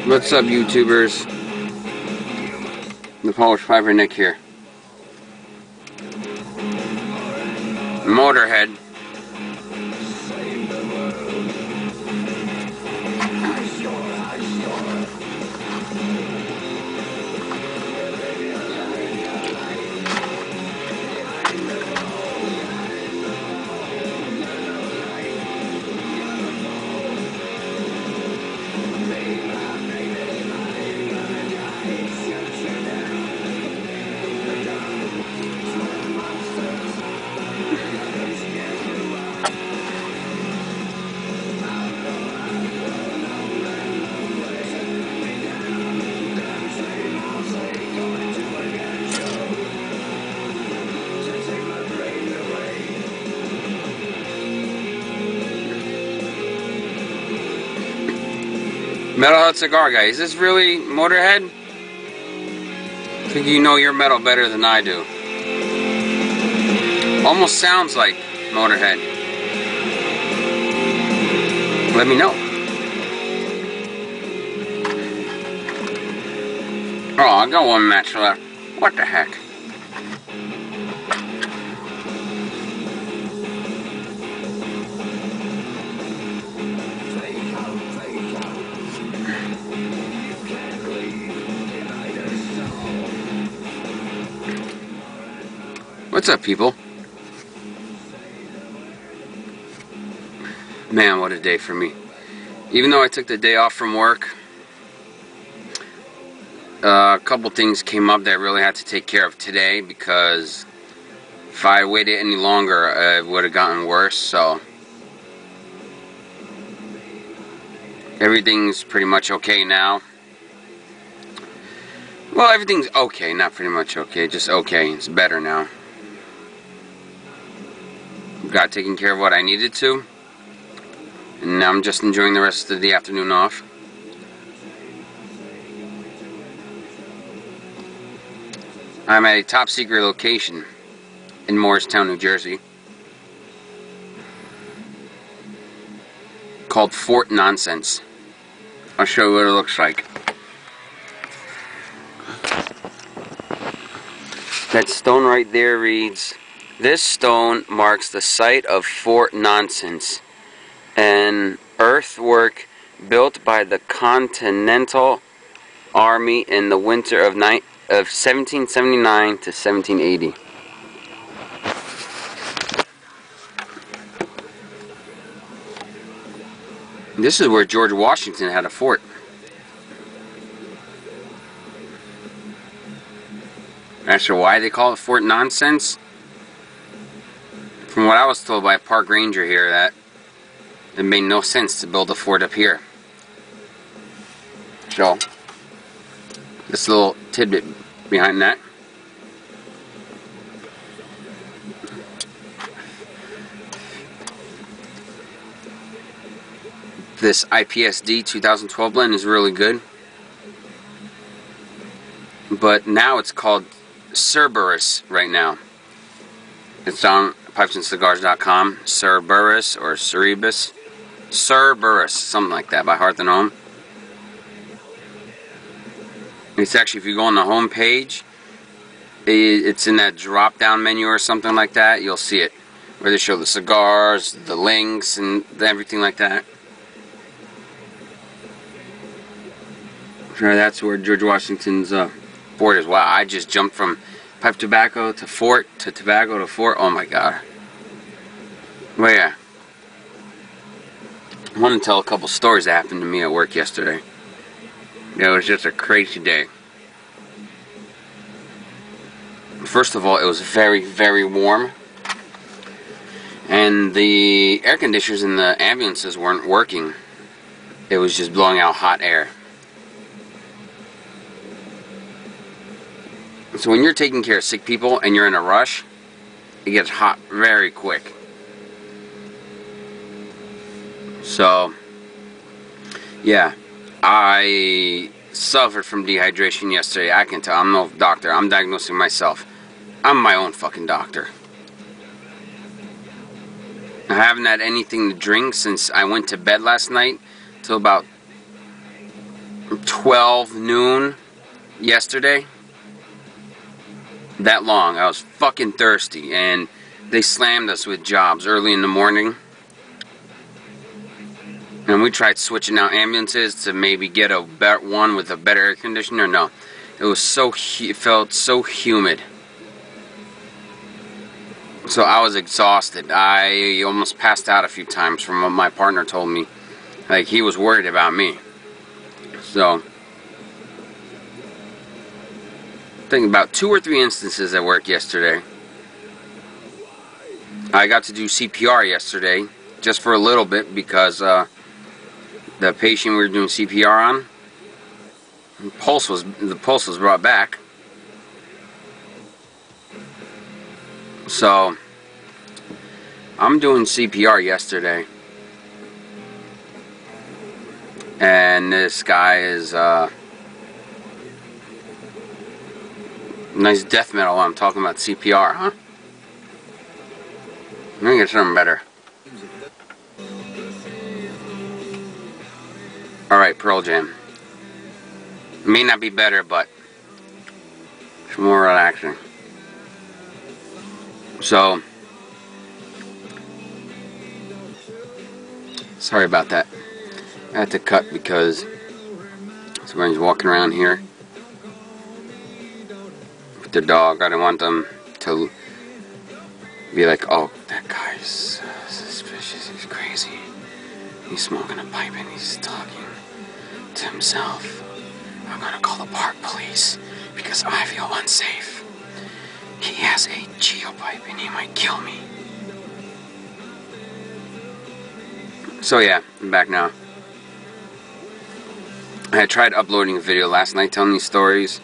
What's up, YouTubers? The Polish Piper Nick here. Motorhead. Metalhead Cigar Guy. Is this really Motorhead? I think you know your metal better than I do. Almost sounds like Motorhead. Let me know. Oh, I got one match left. What the heck? What's up, people? Man, what a day for me. Even though I took the day off from work, a couple things came up that I really had to take care of today, because if I waited any longer, it would have gotten worse. So everything's pretty much okay now. Well, everything's okay, not pretty much okay, just okay. It's better now. Got taken care of what I needed to, and now I'm just enjoying the rest of the afternoon off. I'm at a top secret location in Morristown, New Jersey, called Fort Nonsense. I'll show you what it looks like. That stone right there reads, "This stone marks the site of Fort Nonsense, an earthwork built by the Continental Army in the winter of 1779 to 1780. This is where George Washington had a fort. Not sure why they call it Fort Nonsense. From what I was told by a park ranger here, that it made no sense to build a fort up here. So, this little tidbit behind that. This IPSD 2012 blend is really good. But now it's called Cerberus right now. It's on pipesandcigars.com. Cerberus or Cerebus. Cerberus, something like that, by Hearth and Home. It's actually, if you go on the home page, it's in that drop down menu or something like that. You'll see it, where they show the cigars, the links, and everything like that. So that's where George Washington's fort is. Wow, I just jumped from pipe tobacco to fort to tobacco to fort. Oh my god. Well, yeah. I want to tell a couple stories that happened to me at work yesterday. It was just a crazy day. First of all, it was very, very warm. And the air conditioners in the ambulances weren't working. It was just blowing out hot air. So when you're taking care of sick people and you're in a rush, it gets hot very quick. So, yeah, I suffered from dehydration yesterday. I can tell. I'm no doctor. I'm diagnosing myself. I'm my own fucking doctor. I haven't had anything to drink since I went to bed last night till about 12 noon yesterday. That long. I was fucking thirsty, and they slammed us with jobs early in the morning. And we tried switching out ambulances to maybe get a better one with a better air conditioner. No, it was it felt so humid. So I was exhausted. I almost passed out a few times from what my partner told me. Like, he was worried about me. So, I think about 2 or 3 instances at work yesterday. I got to do CPR yesterday, just for a little bit, because the patient we were doing CPR on, the pulse was brought back. So, I'm doing CPR yesterday. And this guy is, nice death metal while I'm talking about CPR, huh? Let me get something better. Alright, Pearl Jam. It may not be better, but it's more relaxing. So, sorry about that. I had to cut because somebody's walking around here with their dog. I didn't want them to be like, oh, that guy's suspicious, he's crazy. He's smoking a pipe and he's talking to himself. I'm gonna call the park police because I feel unsafe. He has a Gio Pipe and he might kill me. So yeah, I'm back now. I had tried uploading a video last night telling these stories,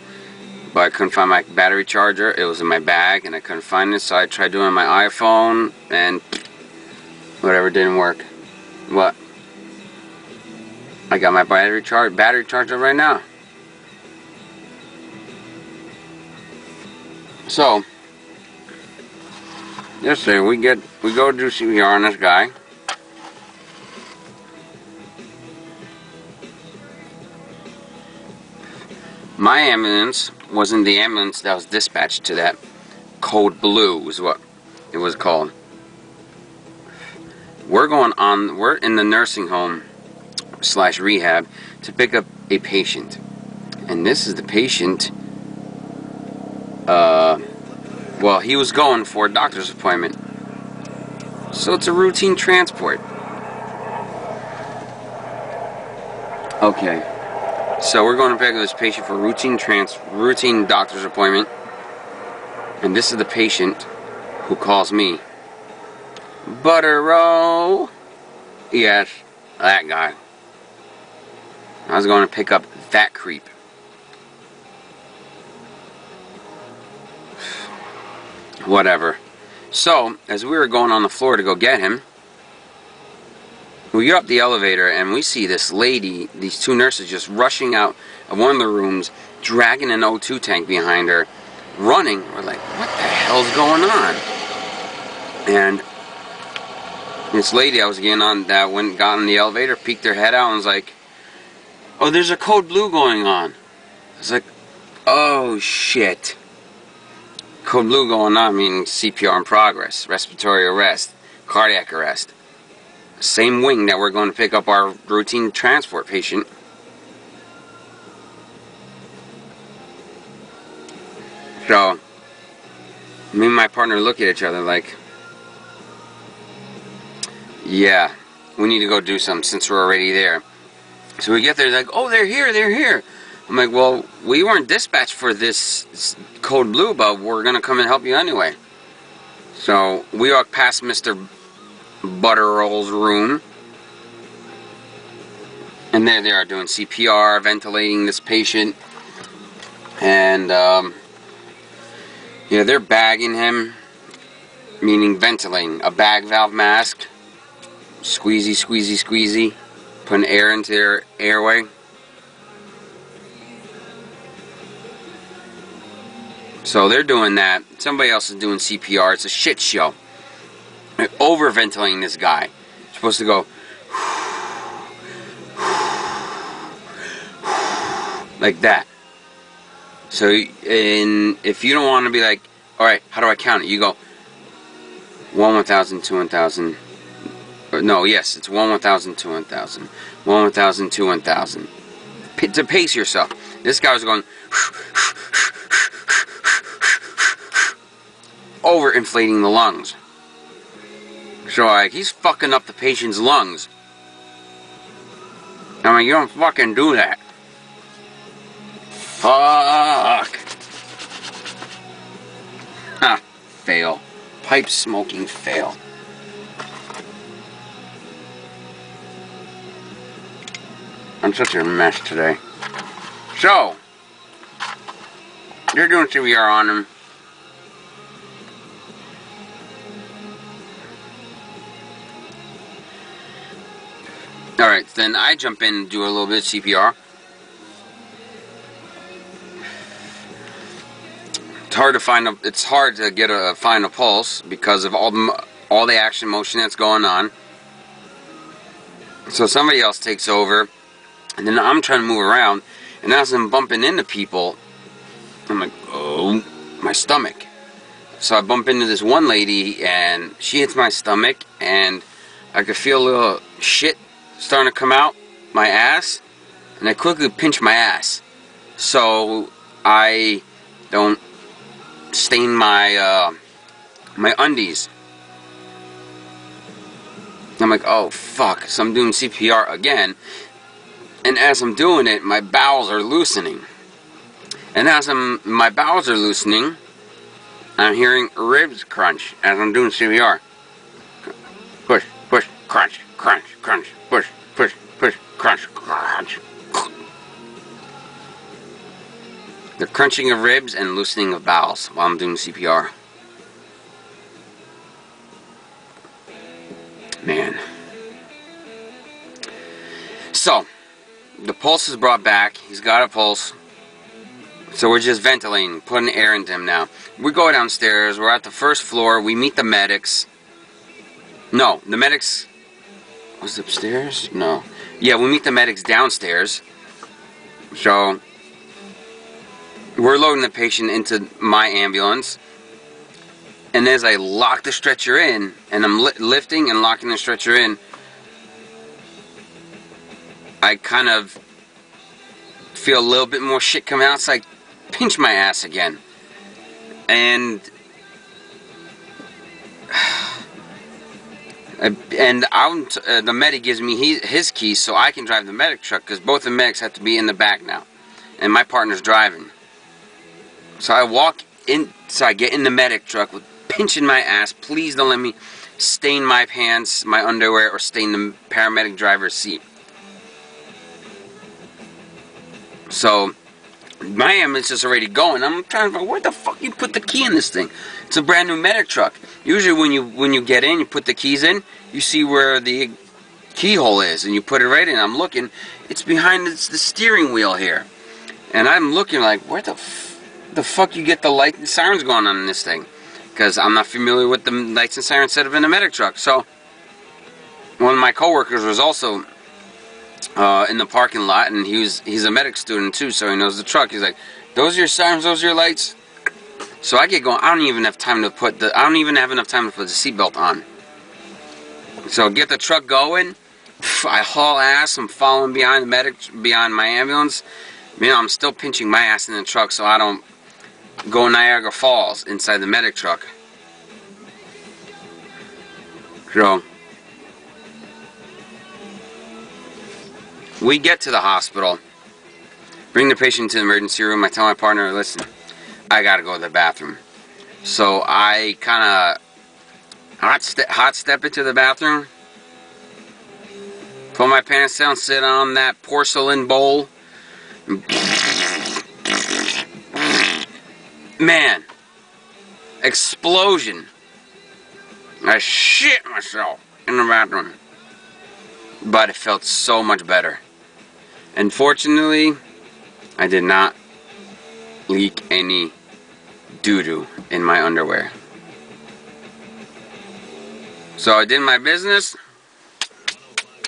but I couldn't find my battery charger. It was in my bag and I couldn't find it, so I tried doing it on my iPhone and whatever, didn't work. What? I got my battery charger right now. So yesterday we go do CPR on this guy. My ambulance wasn't the ambulance that was dispatched to that. Code Blue is what it was called. We're in the nursing home / rehab to pick up a patient. And this is the patient, well, he was going for a doctor's appointment. So it's a routine transport. Okay. So we're going to pick up this patient for routine doctor's appointment. And this is the patient who calls me. Butter-o. Yes, that guy. I was going to pick up that creep. Whatever. So, as we were going on the floor to go get him, we get up the elevator and we see this lady, these 2 nurses just rushing out of one of the rooms, dragging an O2 tank behind her, running. We're like, what the hell's going on? And this lady I was getting on that got in the elevator, peeked her head out and was like, oh, there's a Code Blue going on. I was like, oh shit. Code Blue going on meaning CPR in progress, respiratory arrest, cardiac arrest. Same wing that we're going to pick up our routine transport patient. So, me and my partner look at each other like, yeah, we need to go do something since we're already there. So we get there, like, oh, they're here. I'm like, well, we weren't dispatched for this Code Blue, but we're going to come and help you anyway. So we walk past Mr. Butterroll's room, and there they are doing CPR, ventilating this patient, and yeah, they're bagging him, meaning ventilating, a bag valve mask, squeezy, putting air into their airway. So they're doing that. Somebody else is doing CPR. It's a shit show. They're over-ventilating this guy. You're supposed to go like that. So, if you don't want to be like, alright, how do I count it? You go 1 1000, 2 1000. No, yes, it's 1 1000, 2 1000. 1 1000, 2 1000. To pace yourself. This guy was going overinflating the lungs. So, like, he's fucking up the patient's lungs. I mean, you don't fucking do that. Fuck. Ha. Fail. Pipe smoking fail. I'm such a mess today. So, you're doing CPR on him. Alright, then I jump in and do a little bit of CPR. It's hard to get a final pulse because of all the action motion that's going on. So somebody else takes over, and then I'm trying to move around, and as I'm bumping into people, I'm like, oh, my stomach. So I bump into this one lady, and she hits my stomach, and I could feel a little shit starting to come out my ass, and I quickly pinch my ass so I don't stain my my undies. I'm like, oh fuck. So I'm doing CPR again, and as I'm doing it, my bowels are loosening, and as my bowels are loosening, I'm hearing ribs crunch as I'm doing CPR. Push, push, crunch, crunch, crunch, push, push, push, crunch, crunch. The crunching of ribs and loosening of bowels while I'm doing CPR. Man. So, the pulse is brought back. He's got a pulse. So we're just ventilating, putting air into him now. We go downstairs. We're at the first floor. We meet the medics. No, the medics... Was it upstairs? No. Yeah, we meet the medics downstairs. So, we're loading the patient into my ambulance. And as I lock the stretcher in, and I'm lifting and locking the stretcher in, I kind of feel a little bit more shit come out, so I pinch my ass again. And the medic gives me his keys so I can drive the medic truck, because both the medics have to be in the back now, and my partner's driving. So I get in the medic truck with pinching my ass. Please don't let me stain my pants, my underwear, or stain the paramedic driver's seat. So my ambulance is already going. I'm trying to find where the fuck you put the key in this thing. It's a brand new medic truck. Usually when you get in, you put the keys in, you see where the keyhole is, and you put it right in. I'm looking, it's behind the steering wheel here, and I'm looking like, where the fuck you get the light and sirens going on in this thing? Because I'm not familiar with the lights and sirens set up in a medic truck. So one of my coworkers was also in the parking lot, and he's a medic student too, so he knows the truck. He's like, those are your sirens, those are your lights? So I get going. I don't even have time to put I don't even have enough time to put the seatbelt on. So get the truck going. I haul ass. I'm following behind my ambulance. You know, I'm still pinching my ass in the truck so I don't go Niagara Falls inside the medic truck. So we get to the hospital, bring the patient to the emergency room. I tell my partner, listen, I gotta go to the bathroom. So I kind of hot step into the bathroom, pull my pants down, sit on that porcelain bowl. Man, explosion. I shit myself in the bathroom. But it felt so much better. And fortunately, I did not leak any doo-doo in my underwear. So I did my business,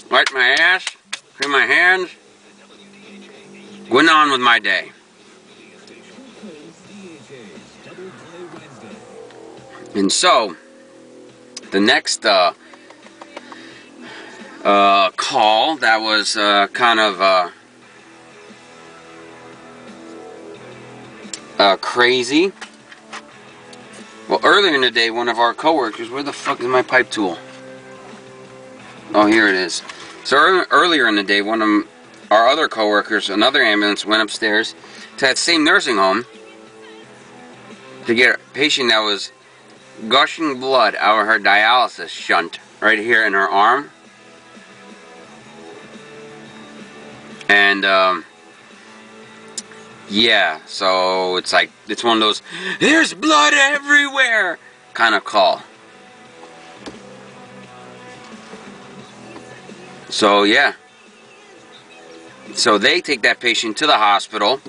wiped my ass, cleaned my hands, went on with my day. And so, the next call that was kind of crazy. Well, earlier in the day, one of our coworkers, where the fuck is my pipe tool? Oh, here it is. So earlier in the day, one of our other coworkers, another ambulance, went upstairs to that same nursing home to get a patient that was gushing blood out of her dialysis shunt right here in her arm. And yeah, so it's like, it's one of those "there's blood everywhere" kind of call. So yeah, so they take that patient to the hospital,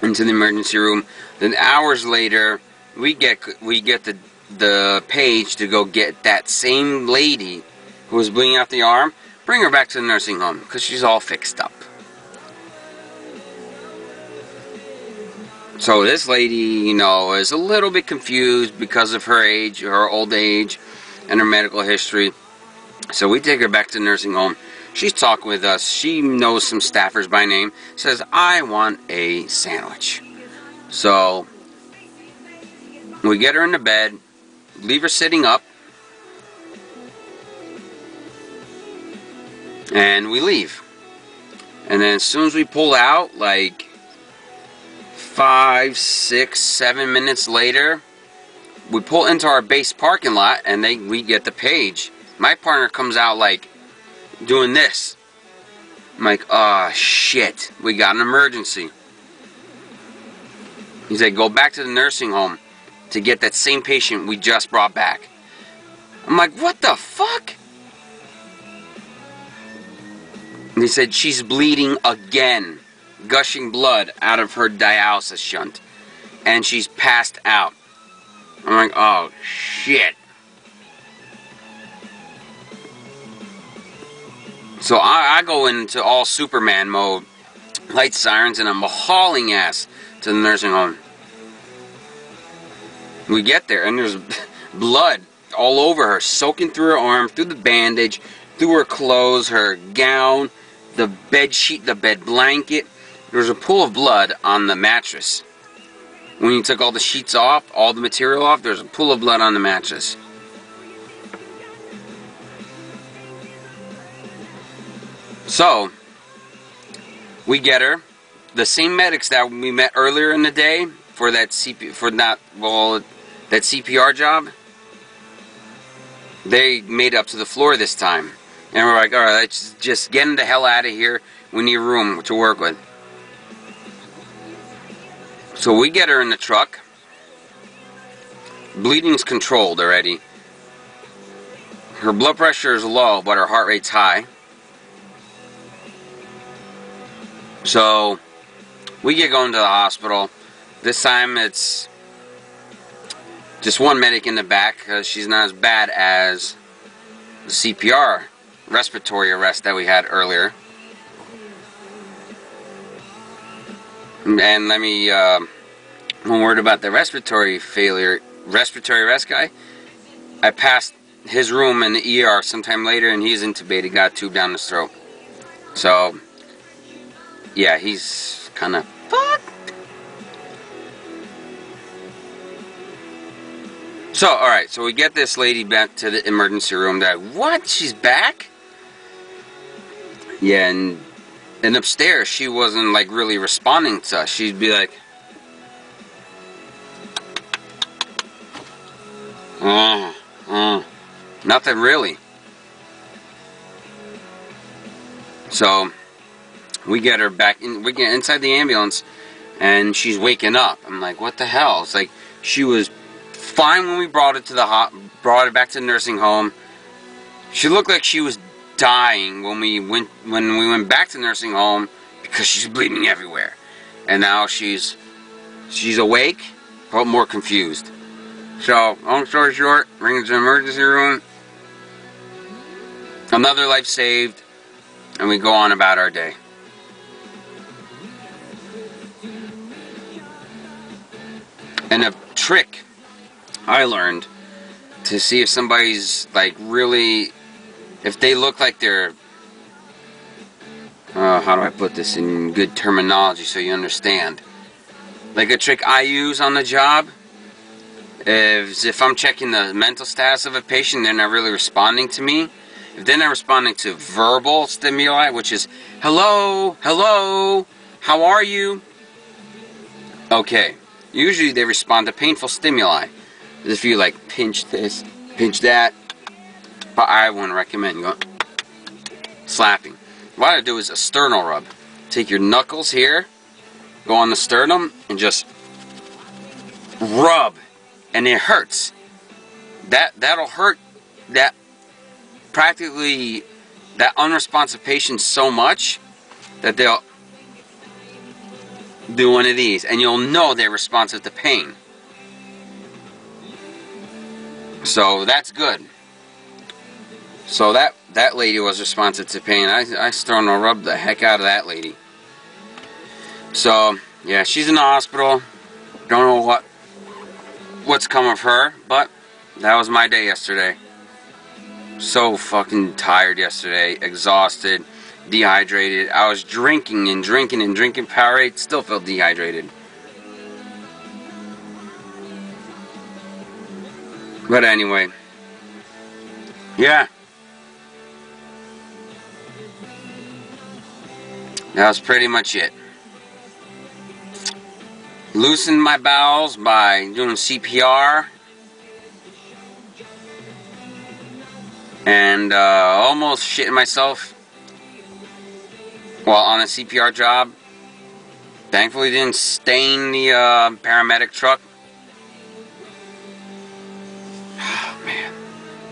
into the emergency room. Then hours later, we get the page to go get that same lady who was bleeding out the arm, bring her back to the nursing home because she's all fixed up. So this lady, you know, is a little bit confused because of her age, her old age, and her medical history. So we take her back to the nursing home. She's talking with us. She knows some staffers by name. Says, "I want a sandwich." So we get her in the bed, leave her sitting up, and we leave. And then as soon as we pull out, like 5, 6, 7 minutes later, we pull into our base parking lot, and we get the page. My partner comes out like doing this. I'm like, "Oh shit, we got an emergency." He said, "Go back to the nursing home to get that same patient we just brought back." I'm like, "What the fuck?" And he said, "She's bleeding again, gushing blood out of her dialysis shunt, and she's passed out." I'm like, "Oh shit." So I go into all Superman mode, light sirens, and I'm hauling ass to the nursing home. We get there, and there's blood all over her, soaking through her arm, through the bandage, through her clothes, her gown, the bed sheet, the bed blanket. There's a pool of blood on the mattress. When you took all the sheets off, all the material off, there's a pool of blood on the mattress. So, we get her. The same medics that we met earlier in the day for that that CPR job, they made up to the floor this time. And we're like, "Alright, let's just get him the hell out of here. We need room to work with." So we get her in the truck. Bleeding's controlled already. Her blood pressure is low, but her heart rate's high. So we get going to the hospital. This time it's just one medic in the back because she's not as bad as the CPR respiratory arrest that we had earlier. And let me one word about the respiratory arrest guy. I passed his room in the ER sometime later, and he's intubated, got a tube down his throat. So yeah, he's kind of fucked. So, alright, so we get this lady back to the emergency room. What? She's back? Yeah, and upstairs, she wasn't, like, really responding to us. She'd be like, nothing really. So we get her back in. We get inside the ambulance, and she's waking up. I'm like, "What the hell?" It's like she was fine when we brought it back to the nursing home. She looked like she was dying when we went back to the nursing home because she's bleeding everywhere. And now she's awake, but more confused. So, long story short, bring her to the emergency room. Another life saved, and we go on about our day. And a trick I learned to see if somebody's like really, if they look like they're, how do I put this in good terminology so you understand? Like a trick I use on the job is if I'm checking the mental status of a patient, they're not really responding to me. If they're not responding to verbal stimuli, which is hello, hello, how are you? Okay. Usually they respond to painful stimuli. If you like pinch this, pinch that, but I wouldn't recommend going slapping. What I do is a sternal rub. Take your knuckles here, go on the sternum, and just rub, and it hurts. That'll hurt that practically that unresponsive patient so much that they'll do one of these, and you'll know they're responsive to pain. So that's good. So that lady was responsive to pain. I sternal rubbed the heck out of that lady. So yeah, she's in the hospital. Don't know what's come of her, but that was my day yesterday. So fucking tired yesterday, exhausted, dehydrated. I was drinking and drinking and drinking Powerade, still felt dehydrated. But anyway, yeah. That was pretty much it. Loosened my bowels by doing CPR. And almost shitting myself while on a CPR job. Thankfully didn't stain the paramedic truck. Oh man.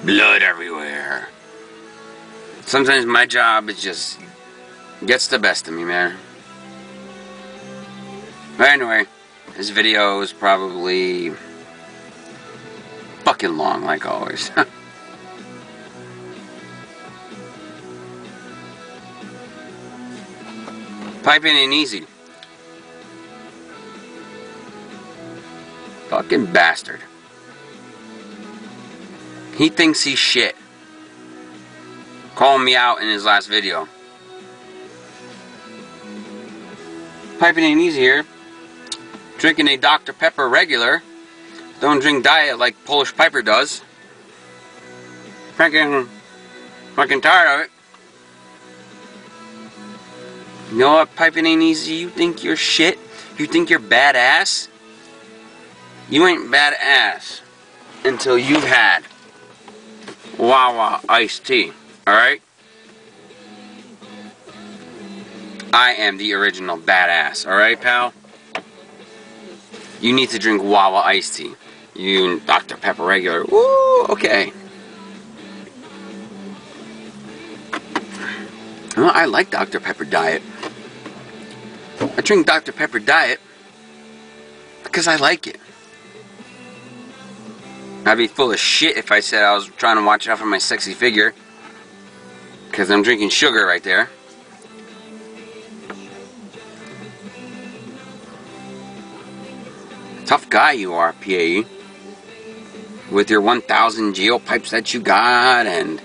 Blood everywhere. Sometimes my job is just gets the best of me, man. But anyway, this video is probably fucking long, like always. Piping ain't easy. Fucking bastard. He thinks he's shit. Calling me out in his last video. Piping ain't easy here. Drinking a Dr. Pepper regular. Don't drink diet like Polish Piper does. Fucking tired of it. You know what? Piping ain't easy. You think you're shit? You think you're badass? You ain't badass until you've had Wawa iced tea. Alright? I am the original badass. Alright, pal? You need to drink Wawa iced tea. You Dr. Pepper regular. Woo! Okay. Well, I like Dr. Pepper Diet. I drink Dr. Pepper Diet because I like it. I'd be full of shit if I said I was trying to watch out for my sexy figure. Because I'm drinking sugar right there. Tough guy you are, PAE. With your 1,000 Gio pipes that you got and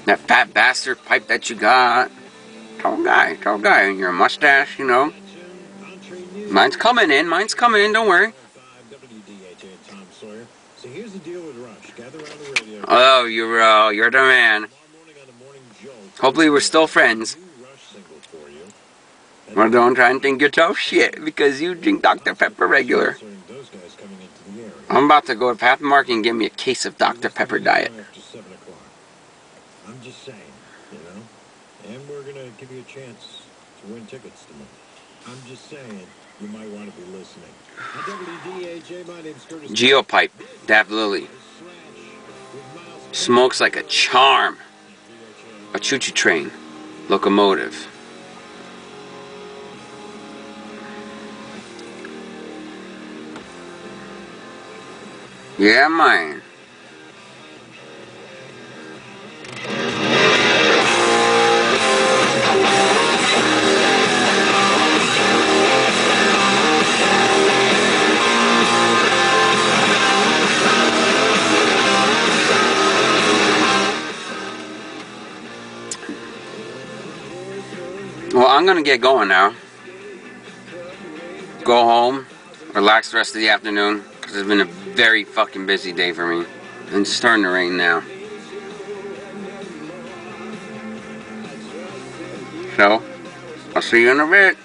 that fat bastard pipe that you got. Tall guy, and your mustache, you know. Mine's coming in, don't worry. Oh, you're the man. Hopefully we're still friends. Well, don't try and think you're tough shit because you drink Dr. Pepper regular. I'm about to go to Pathmark and get me a case of Dr. Pepper Diet. I'm just saying, you know, and we're gonna give you a chance to win tickets tonight. I'm just saying, you might want to be listening. WDHA, my name's Curtis. Gio Pipe, Dav Lily. Smokes like a charm. A choo-choo train. Locomotive. Yeah, man. gonna get going now. Go home, relax the rest of the afternoon, because it's been a very fucking busy day for me. And it's starting to rain now. So, I'll see you in a bit.